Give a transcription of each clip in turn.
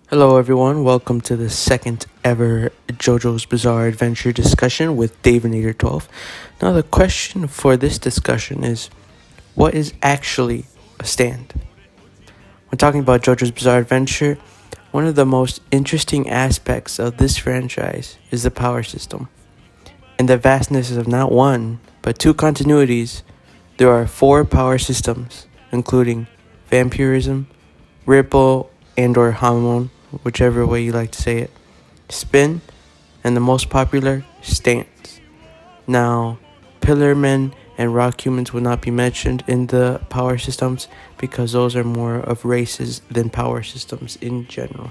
Hello, everyone. Welcome to the second ever JoJo's Bizarre Adventure discussion with Davinator 12. Now, the question for this discussion is what is actually a stand? When talking about JoJo's Bizarre Adventure, one of the most interesting aspects of this franchise is the power system. In the vastness of not one, but two continuities, there are four power systems, including vampirism, ripple, and/or hormone, whichever way you like to say it, spin, and the most popular, stance. Now, pillarmen and rock humans will not be mentioned in the power systems because those are more of races than power systems in general.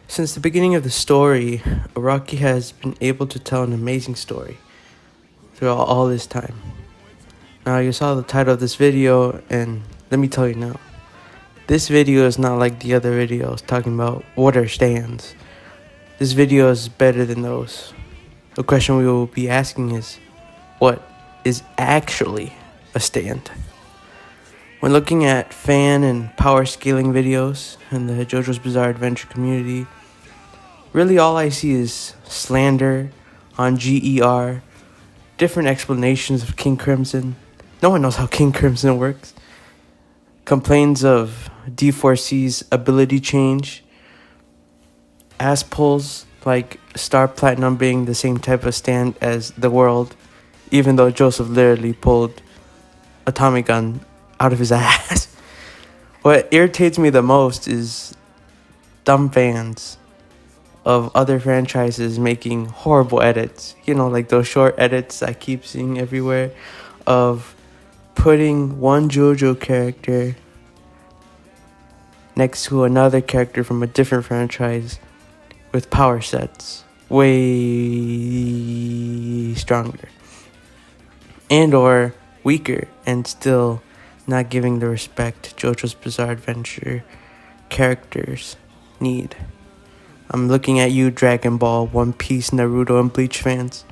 Since the beginning of the story, Araki has been able to tell an amazing story throughout all this time. Now, you saw the title of this video, and let me tell you now. This video is not like the other videos talking about what are stands. This video is better than those. The question we will be asking is, what is actually a stand? When looking at fan and power scaling videos in the JoJo's Bizarre Adventure community, really all I see is slander on GER, different explanations of King Crimson. No one knows how King Crimson works. Complains of D4C's ability change, ass pulls like Star Platinum being the same type of stand as the world, even though Joseph literally pulled a Tommy gun out of his ass. What irritates me the most is dumb fans of other franchises making horrible edits. You know, like those short edits I keep seeing everywhere of putting one JoJo character next to another character from a different franchise with power sets way stronger and or weaker, and still not giving the respect JoJo's Bizarre Adventure characters need. I'm looking at you, Dragon Ball, One Piece, Naruto, and Bleach fans.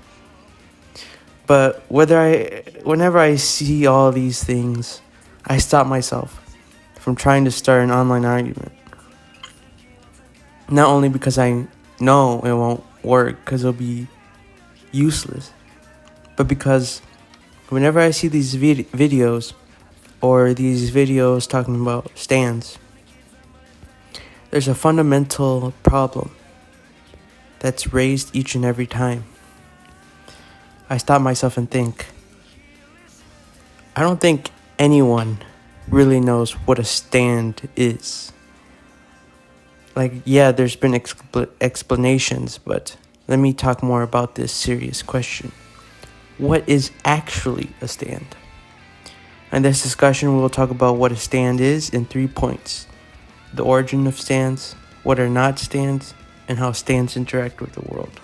But whenever I see all these things, I stop myself from trying to start an online argument. Not only because I know it won't work, because it'll be useless, but because whenever I see these videos, or these videos talking about stands, there's a fundamental problem that's raised each and every time. I stop myself and think, I don't think anyone really knows what a stand is. Like, yeah, there's been explanations, but let me talk more about this serious question. What is actually a stand? In this discussion, we will talk about what a stand is in 3 points: the origin of stands, what are not stands, and how stands interact with the world.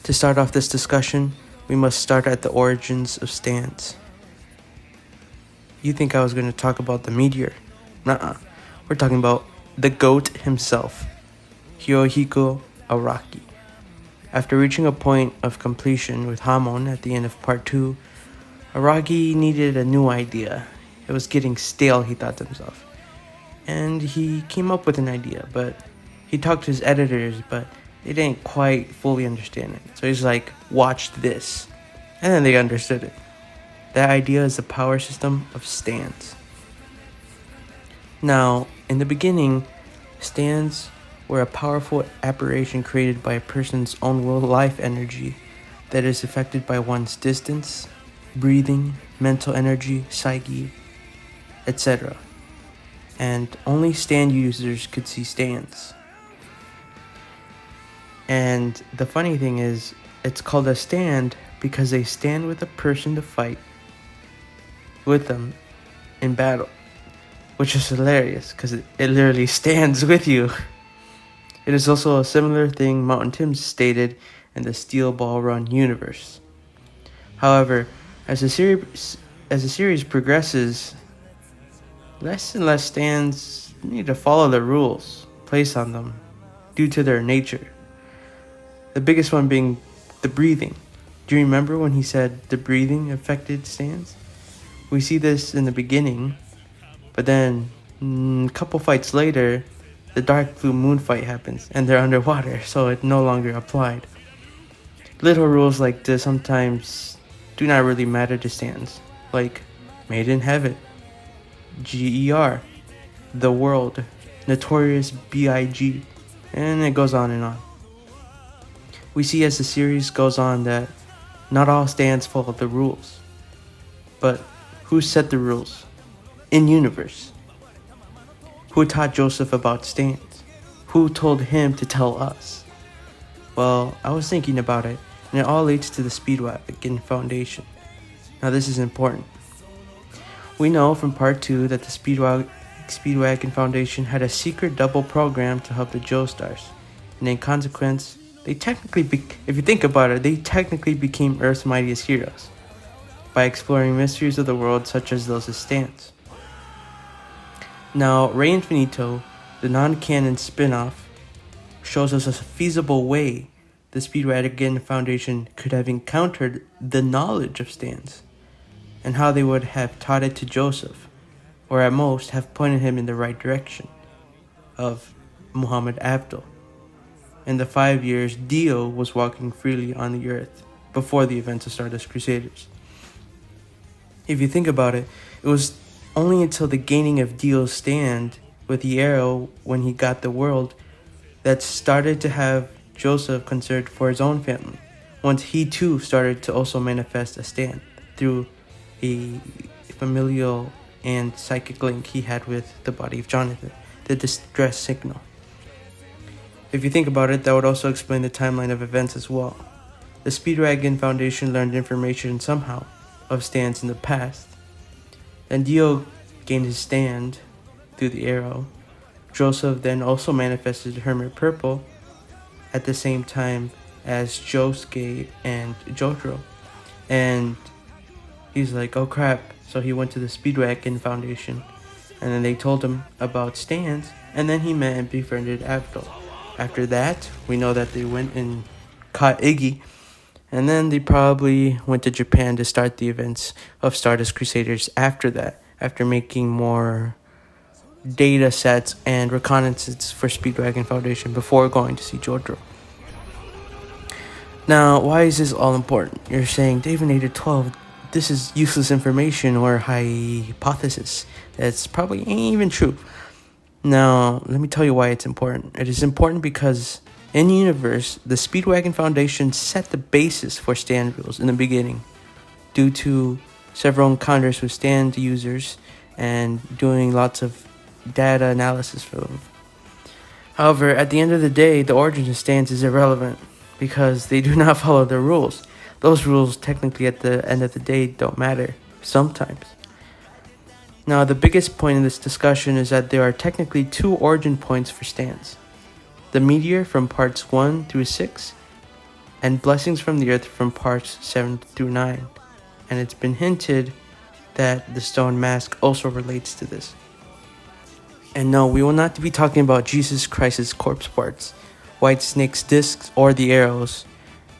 To start off this discussion, we must start at the origins of stands. You think I was going to talk about the meteor? Nuh-uh. We're talking about the GOAT himself, Hirohiko Araki. After reaching a point of completion with Hamon at the end of part 2, Araki needed a new idea. It was getting stale, he thought to himself. And he came up with an idea, but he talked to his editors, but they didn't quite fully understand it. So he's like, watch this. And then they understood it. That idea is the power system of stands. Now, in the beginning, stands were a powerful apparition created by a person's own will life energy that is affected by one's distance, breathing, mental energy, psyche, etc. And only stand users could see stands. And the funny thing is, it's called a stand because they stand with a person to fight with them in battle, which is hilarious because it literally stands with you. It is also a similar thing Mountain Tim stated in the Steel Ball Run universe. However, as the series progresses, less and less stands need to follow the rules placed on them due to their nature. The biggest one being the breathing. Do you remember when he said the breathing affected stands? We see this in the beginning, but then A couple fights later, the dark blue moon fight happens, and they're underwater, so it no longer applied. Little rules like this sometimes do not really matter to stands, like Made in Heaven, GER, The World, Notorious B.I.G., and it goes on and on. We see as the series goes on that not all stands follow the rules, but who set the rules? In universe. Who taught Joseph about stands? Who told him to tell us? Well, I was thinking about it, and it all leads to the Speedwagon Foundation. Now this is important. We know from part 2 that the Speedwagon Foundation had a secret double program to help the Joestars, and in consequence, they technically, if you think about it, they technically became Earth's mightiest heroes by exploring mysteries of the world such as those of stands. Now, Rey Infinito, the non-canon spin-off, shows us a feasible way the Speedwagon Foundation could have encountered the knowledge of stands, and how they would have taught it to Joseph, or at most have pointed him in the right direction of Muhammad Abdul. In the 5 years Dio was walking freely on the earth before the events of Stardust Crusaders. If you think about it, it was only until the gaining of Dio's stand with the arrow when he got the world that started to have Joseph concerned for his own family, once he too started to also manifest a stand through a familial and psychic link he had with the body of Jonathan, the distress signal. If you think about it, that would also explain the timeline of events as well. The Speedwagon Foundation learned information somehow of stands in the past. Then Dio gained his stand through the arrow. Joseph then also manifested Hermit Purple at the same time as Josuke and Jotaro. And he's like, oh crap. So he went to the Speedwagon Foundation, and then they told him about stands, and then he met and befriended Abdul. After that, we know that they went and caught Iggy, and then they probably went to Japan to start the events of Stardust Crusaders after that, after making more data sets and reconnaissance for Speedwagon Foundation before going to see Jotaro. Now, why is this all important? You're saying, David Nader 12, this is useless information or hypothesis. That's probably ain't even true. Now, let me tell you why it's important. It is important because in the universe, the Speedwagon Foundation set the basis for stand rules in the beginning due to several encounters with stand users and doing lots of data analysis for them. However, at the end of the day, the origin of stands is irrelevant because they do not follow the rules. Those rules technically at the end of the day don't matter sometimes. Now, the biggest point in this discussion is that there are technically 2 origin points for stands. The meteor from parts 1 through 6, and blessings from the earth from parts 7 through 9. And it's been hinted that the stone mask also relates to this. And no, we will not be talking about Jesus Christ's corpse parts, White Snake's discs, or the arrows.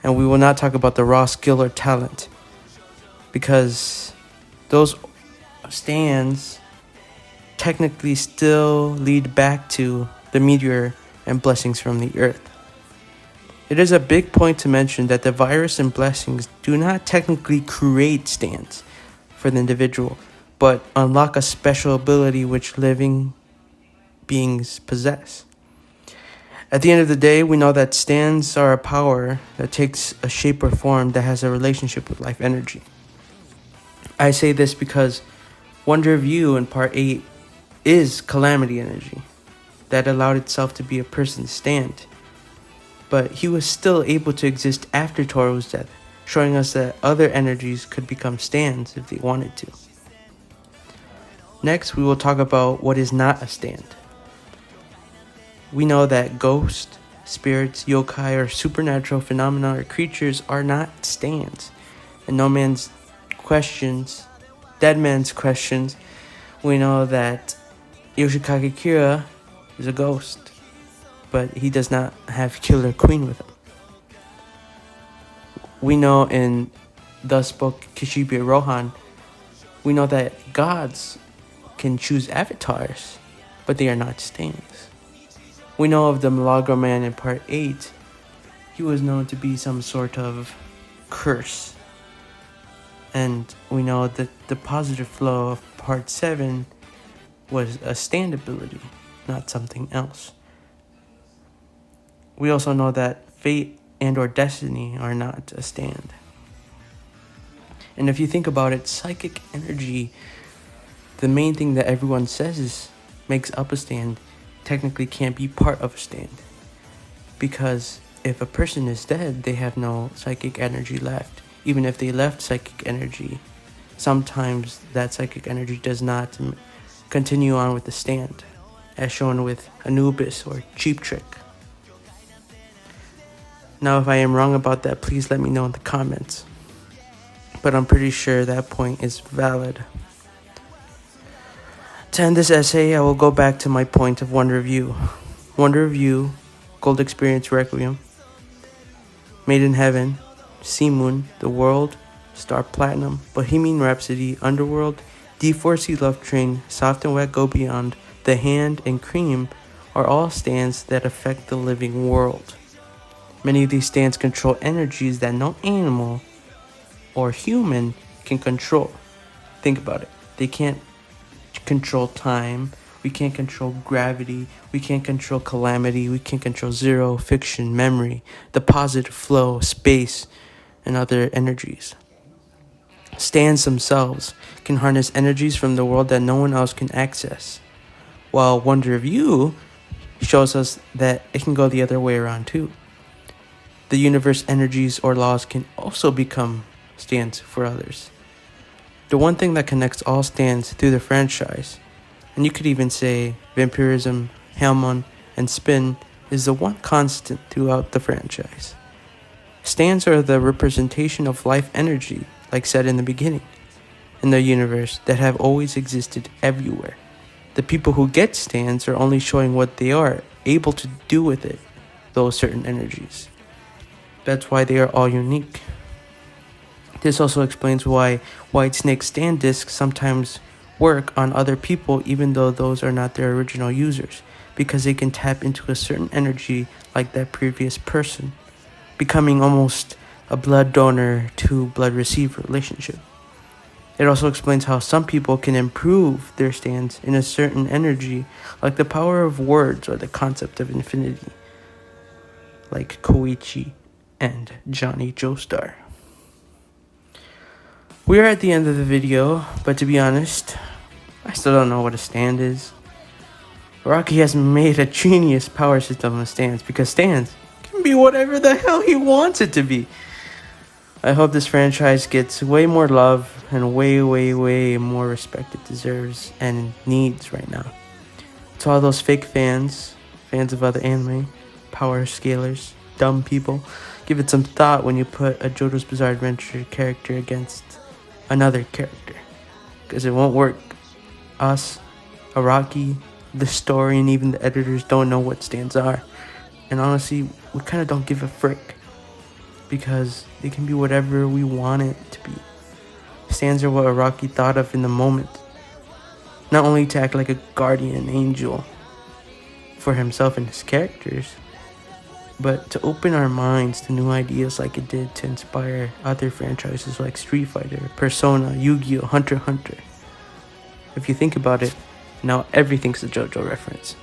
And we will not talk about the raw skill or talent, because those stands technically still lead back to the meteor and blessings from the earth. It is a big point to mention that the virus and blessings do not technically create stands for the individual, but unlock a special ability which living beings possess. At the end of the day, we know that stands are a power that takes a shape or form that has a relationship with life energy. I say this because Wonder of You in part 8 is calamity energy that allowed itself to be a person's stand. But he was still able to exist after Toro's death, showing us that other energies could become stands if they wanted to. Next, we will talk about what is not a stand. We know that ghosts, spirits, yokai, or supernatural phenomena or creatures are not stands. And no man's questions, dead man's questions, we know that Yoshikage Kira is a ghost, but he does not have Killer Queen with him. We know in Thus Spoke Kishibe Rohan, we know that gods can choose avatars but they are not stands. We know of the Milagro Man in part 8. He was known to be some sort of curse. And we know that the positive flow of part 7 was a stand ability, not something else. We also know that fate and or destiny are not a stand. And if you think about it, psychic energy, the main thing that everyone says is makes up a stand, technically can't be part of a stand. Because if a person is dead, they have no psychic energy left. Even if they left psychic energy, sometimes that psychic energy does not continue on with the stand, as shown with Anubis or Cheap Trick. Now, if I am wrong about that, please let me know in the comments. But I'm pretty sure that point is valid. To end this essay, I will go back to my point of Wonder of You. Wonder of You, Gold Experience Requiem, Made in Heaven, Sea Moon, The World, Star Platinum, Bohemian Rhapsody, Underworld, D4C Love Train, Soft and Wet Go Beyond, The Hand, and Cream are all stands that affect the living world. Many of these stands control energies that no animal or human can control. Think about it. They can't control time. We can't control gravity. We can't control calamity. We can't control zero, fiction, memory, the positive flow, space, and other energies. Stands themselves can harness energies from the world that no one else can access, while Wonder of You shows us that it can go the other way around too. The universe energies or laws can also become stands for others. The one thing that connects all stands through the franchise, and you could even say vampirism, Hamon, and spin, is the one constant throughout the franchise. Stands are the representation of life energy, like said in the beginning, in the universe that have always existed everywhere. The people who get stands are only showing what they are able to do with it, those certain energies. That's why they are all unique. This also explains why Whitesnake stand discs sometimes work on other people even though those are not their original users, because they can tap into a certain energy like that previous person, becoming almost a blood donor to blood receiver relationship. It also explains how some people can improve their stands in a certain energy, like the power of words or the concept of infinity, like Koichi and Johnny Joestar. We are at the end of the video, but to be honest, I still don't know what a stand is. Rocky has made a genius power system of stands, because stands can be whatever the hell he wants it to be. I hope this franchise gets way more love and way more respect it deserves and needs right now. To all those fake fans of other anime, power scalers, dumb people, give it some thought when you put a JoJo's Bizarre Adventure character against another character, because it won't work. Us, Araki, the story, and even the editors don't know what stands are, and honestly, we kind of don't give a frick, because they can be whatever we want it to be. Stands are what Araki thought of in the moment, not only to act like a guardian angel for himself and his characters, but to open our minds to new ideas like it did to inspire other franchises like Street Fighter, Persona, Yu-Gi-Oh!, Hunter x Hunter. If you think about it, now everything's a JoJo reference.